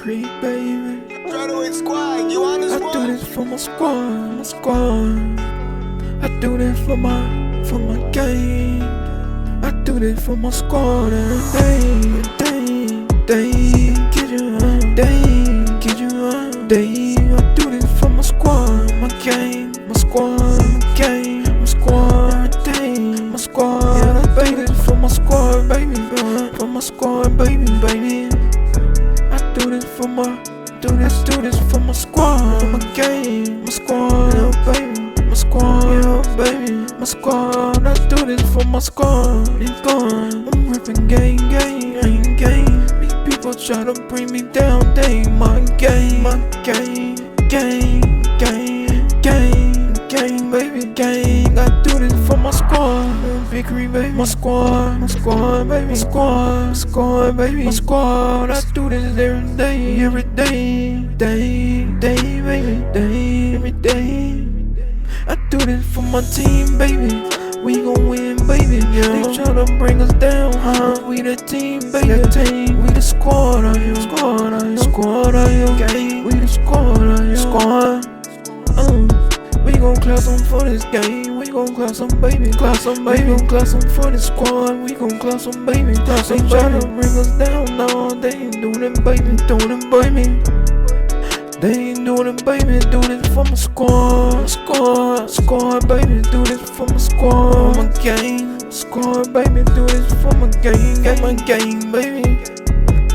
Creek, baby. Broadway squad, you on this I one? do this for my squad. I do this for my gang. I do this for my squad every day. Get you on, get you on, day. I do this for my squad, my gang, my squad, my gang, my squad, every day, my squad. Yeah, I do this for my squad, baby, for my squad, baby. I do this for my, do this for my squad, my gang, my squad, yeah, baby, my squad, yeah, baby, my squad. I do this for my squad. It's gone. I'm ripping gang. These people try to bring me down. They my gang, baby, gang. I do this for my squad, victory, baby, my squad, baby, my squad, baby, my squad. I do this every day, baby, every day. I do this for my team, baby. We gon' win, baby. Yeah. They tryna bring us down, huh? We the team, baby. We the squad, squad, gang. We the squad, We gon' class them for this game. We gon' class them, baby. We gon' class them for this squad. We gon' class them, baby. They tryna bring us down, no. They ain't doing it, baby. They ain't doing it, baby. Do this for my squad, baby. Do this for my squad, my gang, squad, baby. Do this for my gang, baby.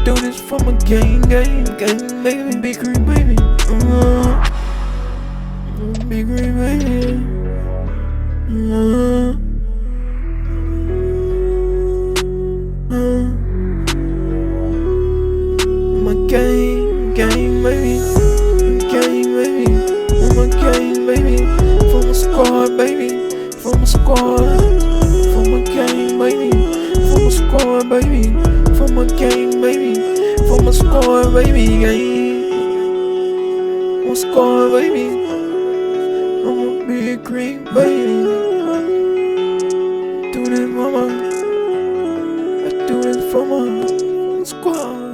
Do this for my gang, baby. Big green, baby. Big green, baby. My gang, baby. For my squad, baby. For my squad. For my gang, baby. For my squad, baby. For my gang, baby. For my squad, baby, gang. My squad, baby. I'm a big green, baby. Do this, mama. I do this for my squad.